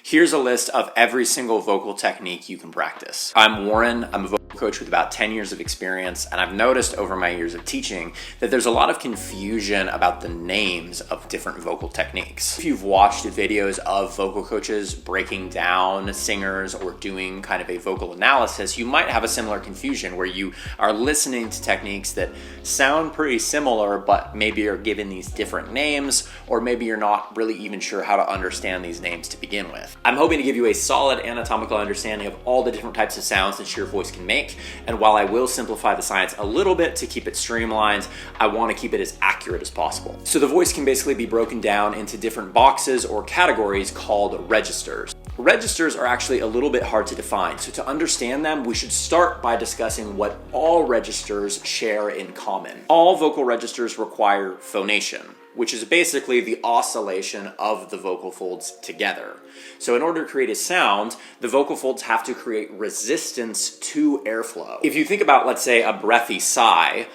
Here's a list of every single vocal technique you can practice. I'm Warren, I'm a vocal coach with about 10 years of experience, and I've noticed over my years of teaching that there's a lot of confusion about the names of different vocal techniques. If you've watched videos of vocal coaches breaking down singers or doing kind of a vocal analysis, you might have a similar confusion where you are listening to techniques that sound pretty similar, but maybe are given these different names, or maybe you're not really even sure how to understand these names to begin with. I'm hoping to give you a solid anatomical understanding of all the different types of sounds that your voice can make, and while I will simplify the science a little bit to keep it streamlined, I want to keep it as accurate as possible. So the voice can basically be broken down into different boxes or categories called registers. Registers are actually a little bit hard to define, so to understand them, we should start by discussing what all registers share in common. All vocal registers require phonation, which is basically the oscillation of the vocal folds together. So in order to create a sound, the vocal folds have to create resistance to airflow. If you think about, let's say, a breathy sigh,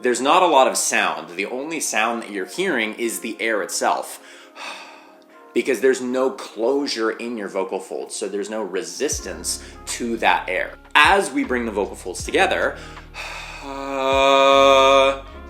there's not a lot of sound. The only sound that you're hearing is the air itself, because there's no closure in your vocal folds, so there's no resistance to that air. As we bring the vocal folds together,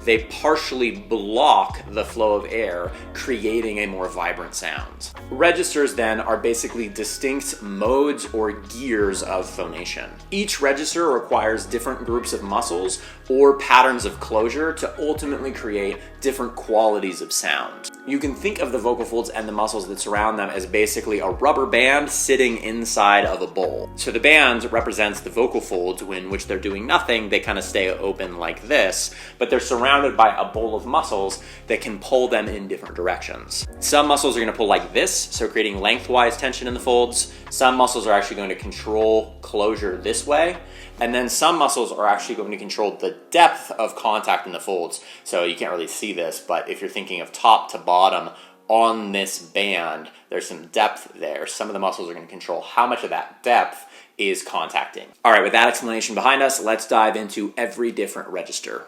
they partially block the flow of air, creating a more vibrant sound. Registers then are basically distinct modes or gears of phonation. Each register requires different groups of muscles or patterns of closure to ultimately create different qualities of sound. You can think of the vocal folds and the muscles that surround them as basically a rubber band sitting inside of a bowl. So the band represents the vocal folds, in which they're doing nothing, they kind of stay open like this, but they're surrounded by a bowl of muscles that can pull them in different directions. Some muscles are going to pull like this, so creating lengthwise tension in the folds. Some muscles are actually going to control closure this way, and then some muscles are actually going to control the depth of contact in the folds. So you can't really see this, but if you're thinking of top to bottom on this band, there's some depth there. Some of the muscles are going to control how much of that depth is contacting. All right, with that explanation behind us, let's dive into every different register.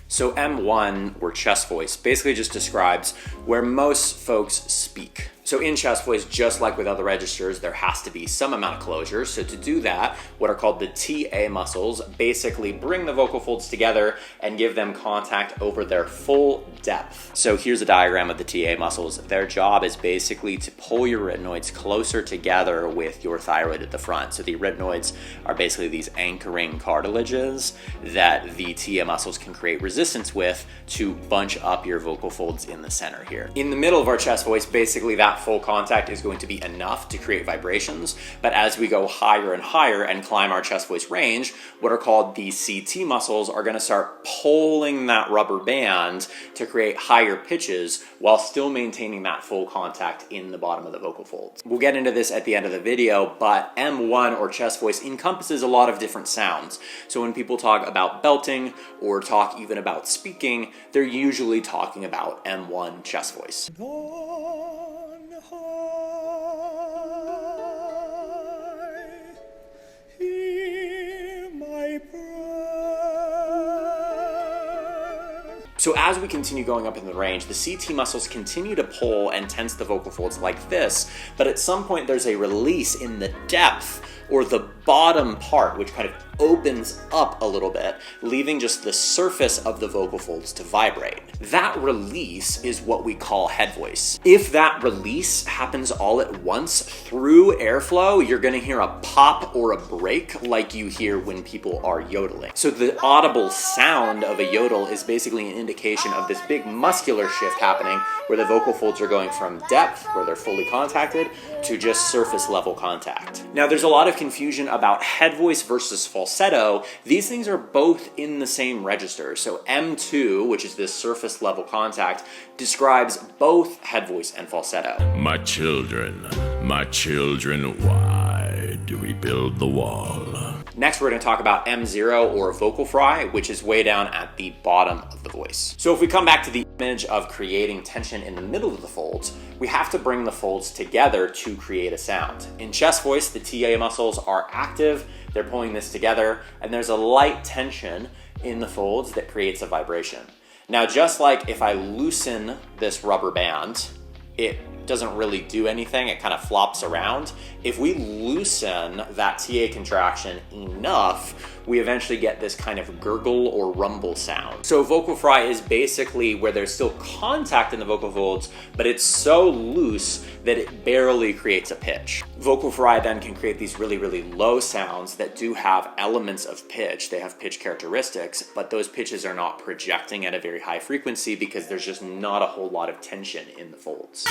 So M1, or chest voice, basically just describes where most folks speak. So in chest voice, just like with other registers, there has to be some amount of closure. So to do that, what are called the TA muscles basically bring the vocal folds together and give them contact over their full depth. So here's a diagram of the TA muscles. Their job is basically to pull your arytenoids closer together with your thyroid at the front. So the arytenoids are basically these anchoring cartilages that the TA muscles can create resistance with to bunch up your vocal folds in the center here. In the middle of our chest voice, basically that full contact is going to be enough to create vibrations, but as we go higher and higher and climb our chest voice range, what are called the CT muscles are going to start pulling that rubber band to create higher pitches while still maintaining that full contact in the bottom of the vocal folds. We'll get into this at the end of the video, but M1 or chest voice encompasses a lot of different sounds. So when people talk about belting or talk even about speaking, they're usually talking about M1 chest voice. So as we continue going up in the range, the CT muscles continue to pull and tense the vocal folds like this, but at some point there's a release in the depth or the bottom part, which kind of opens up a little bit, leaving just the surface of the vocal folds to vibrate. That release is what we call head voice. If that release happens all at once through airflow, you're gonna hear a pop or a break like you hear when people are yodeling. So the audible sound of a yodel is basically an indication of this big muscular shift happening where the vocal folds are going from depth, where they're fully contacted, to just surface level contact. Now there's a lot of confusion about head voice versus falsetto. These things are both in the same register. So M2, which is this surface level contact, describes both head voice and falsetto. My children, why do we build the wall? Next, we're going to talk about M0 or vocal fry, which is way down at the bottom of the voice. So if we come back to the image of creating tension in the middle of the folds, we have to bring the folds together to create a sound. In chest voice, the TA muscles are active, they're pulling this together, and there's a light tension in the folds that creates a vibration. Now, just like if I loosen this rubber band, it doesn't really do anything, it kind of flops around. If we loosen that TA contraction enough, we eventually get this kind of gurgle or rumble sound. So vocal fry is basically where there's still contact in the vocal folds, but it's so loose that it barely creates a pitch. Vocal fry then can create these really, really low sounds that do have elements of pitch. They have pitch characteristics, but those pitches are not projecting at a very high frequency because there's just not a whole lot of tension in the folds.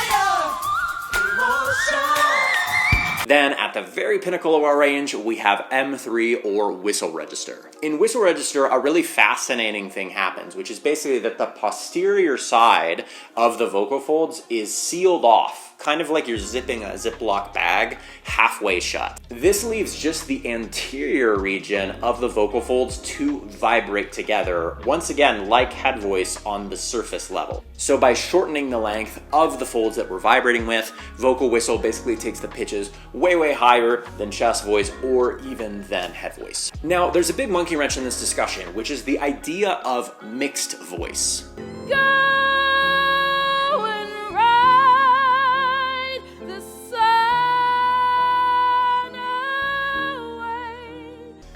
Then at the very pinnacle of our range, we have M3 or whistle register. In whistle register, a really fascinating thing happens, which is basically that the posterior side of the vocal folds is sealed off, kind of like you're zipping a Ziploc bag halfway shut. This leaves just the anterior region of the vocal folds to vibrate together, once again, like head voice on the surface level. So by shortening the length of the folds that we're vibrating with, vocal whistle basically takes the pitches way, way higher than chest voice or even than head voice. Now, there's a big monkey wrench in this discussion, which is the idea of mixed voice.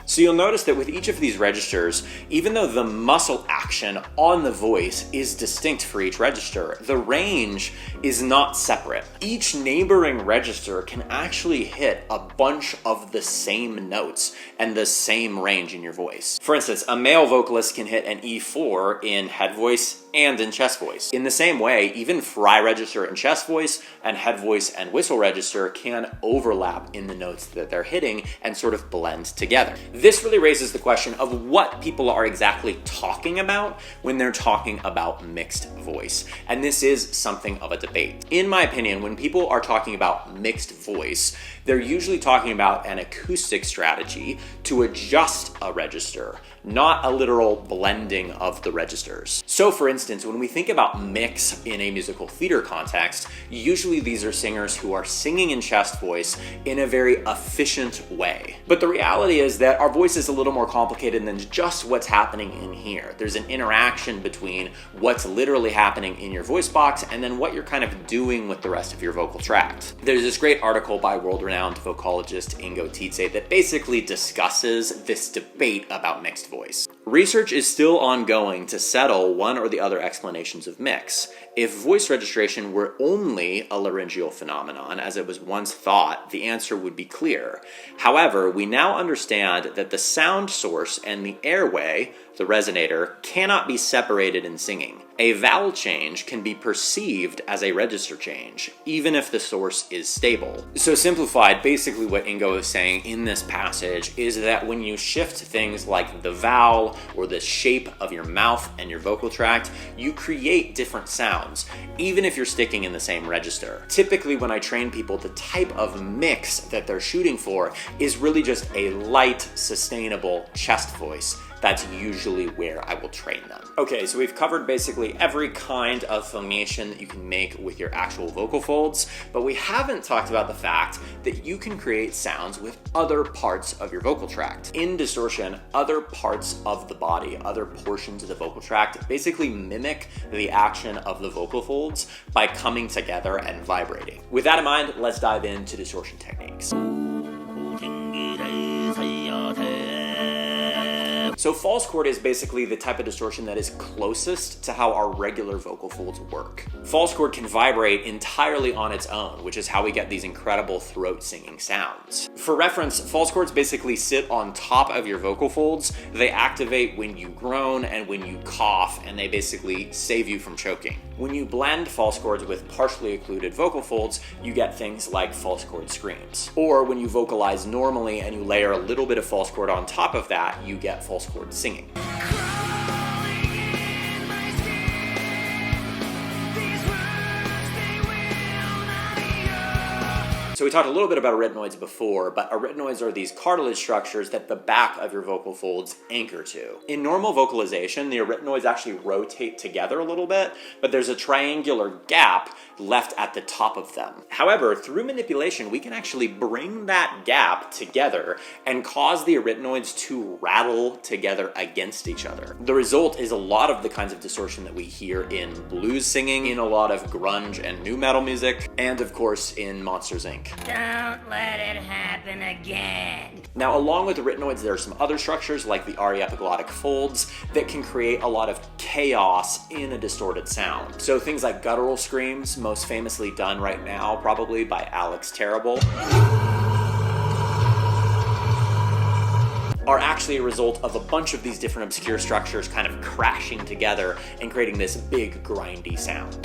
So you'll notice that with each of these registers, even though the muscle action on the voice is distinct for each register, the range is not separate. Each neighboring register can actually hit a bunch of the same notes and the same range in your voice. For instance, a male vocalist can hit an E4 in head voice and in chest voice. In the same way, even fry register and chest voice and head voice and whistle register can overlap in the notes that they're hitting and sort of blend together. This really raises the question of what people are exactly talking about when they're talking about mixed voice. And this is something of a debate. In my opinion, when people are talking about mixed voice, they're usually talking about an acoustic strategy to adjust a register, not a literal blending of the registers. So for instance, when we think about mix in a musical theater context, usually these are singers who are singing in chest voice in a very efficient way. But the reality is that our voice is a little more complicated than just what's happening in here. There's an interaction between what's literally happening in your voice box and then what you're kind of doing with the rest of your vocal tract. There's this great article by world-renowned vocalogist Ingo Titze that basically discusses this debate about mixed voice. Research is still ongoing to settle one or the other explanations of mix. If voice registration were only a laryngeal phenomenon, as it was once thought, the answer would be clear. However, we now understand that the sound source and the airway, the resonator, cannot be separated in singing. A vowel change can be perceived as a register change, even if the source is stable. So simplified, basically what Ingo is saying in this passage is that when you shift things like the vowel or the shape of your mouth and your vocal tract, you create different sounds, even if you're sticking in the same register. Typically when I train people, the type of mix that they're shooting for is really just a light, sustainable chest voice. That's usually where I will train them. Okay, so we've covered basically every kind of formation that you can make with your actual vocal folds, but we haven't talked about the fact that you can create sounds with other parts of your vocal tract. In distortion, other parts of the body, other portions of the vocal tract basically mimic the action of the vocal folds by coming together and vibrating. With that in mind, let's dive into distortion techniques. So false chord is basically the type of distortion that is closest to how our regular vocal folds work. False chord can vibrate entirely on its own, which is how we get these incredible throat singing sounds. For reference, false chords basically sit on top of your vocal folds. They activate when you groan and when you cough, and they basically save you from choking. When you blend false chords with partially occluded vocal folds, you get things like false chord screams. Or when you vocalize normally and you layer a little bit of false chord on top of that, you get false chord singing. So we talked a little bit about arytenoids before, but arytenoids are these cartilage structures that the back of your vocal folds anchor to. In normal vocalization, the arytenoids actually rotate together a little bit, but there's a triangular gap left at the top of them. However, through manipulation, we can actually bring that gap together and cause the arytenoids to rattle together against each other. The result is a lot of the kinds of distortion that we hear in blues singing, in a lot of grunge and nu metal music, and of course in Monsters, Inc. Don't let it happen again. Now, along with arytenoids, there are some other structures like the aryepiglottic folds that can create a lot of chaos in a distorted sound. So things like guttural screams, most famously done right now probably by Alex Terrible, are actually a result of a bunch of these different obscure structures kind of crashing together and creating this big grindy sound.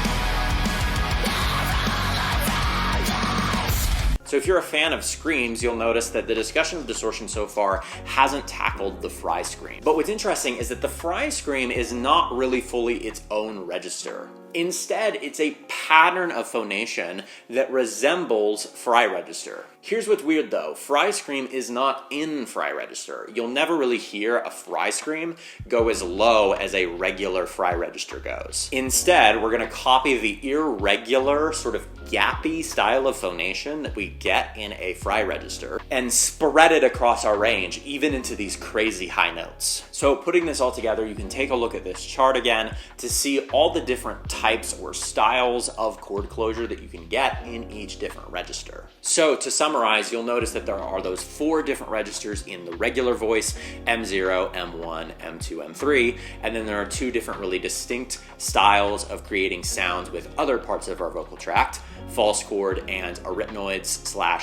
So if you're a fan of screams, you'll notice that the discussion of distortion so far hasn't tackled the fry scream. But what's interesting is that the fry scream is not really fully its own register. Instead, it's a pattern of phonation that resembles fry register. Here's what's weird though, fry scream is not in fry register. You'll never really hear a fry scream go as low as a regular fry register goes. Instead, we're gonna copy the irregular, sort of gappy style of phonation that we get in a fry register and spread it across our range, even into these crazy high notes. So putting this all together, you can take a look at this chart again to see all the different types or styles of chord closure that you can get in each different register. So to summarize, you'll notice that there are those 4 different registers in the regular voice, M0, M1, M2, M3, and then there are 2 different really distinct styles of creating sounds with other parts of our vocal tract, false chord and arytenoids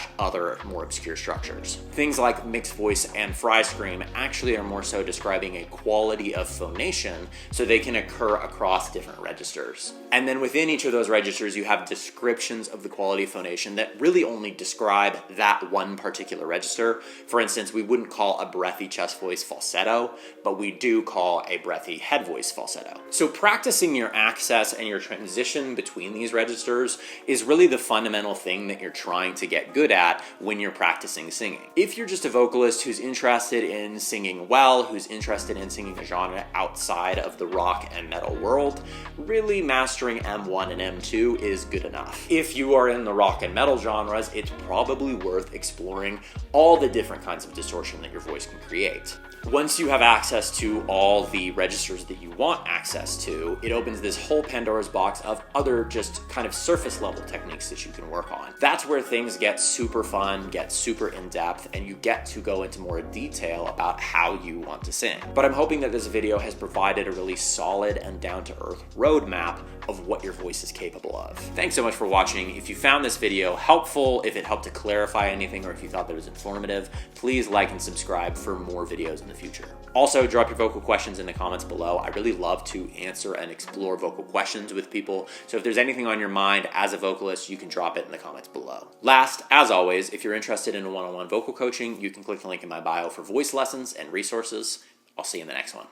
/ other more obscure structures. Things like mixed voice and fry scream actually are more so describing a quality of phonation, so they can occur across different registers. And then within each of those registers, you have descriptions of the quality of phonation that really only describe that one particular register. For instance, we wouldn't call a breathy chest voice falsetto, but we do call a breathy head voice falsetto. So practicing your access and your transition between these registers is really the fundamental thing that you're trying to get good at when you're practicing singing. If you're just a vocalist who's interested in singing well, who's interested in singing a genre outside of the rock and metal world, really mastering M1 and M2 is good enough. If you are in the rock and metal genres, it's probably worth exploring all the different kinds of distortion that your voice can create. Once you have access to all the registers that you want access to, it opens this whole Pandora's box of other just kind of surface level techniques that you can work on. That's where things get super fun, get super in-depth, and you get to go into more detail about how you want to sing. But I'm hoping that this video has provided a really solid and down-to-earth roadmap of what your voice is capable of. Thanks so much for watching. If you found this video helpful, if it helped to clarify anything, or if you thought that it was informative, please like and subscribe for more videos in the future. Also, drop your vocal questions in the comments below. I really love to answer and explore vocal questions with people, so if there's anything on your mind as a vocalist, you can drop it in the comments below. Last, as always, if you're interested in one-on-one vocal coaching, you can click the link in my bio for voice lessons and resources. I'll see you in the next one.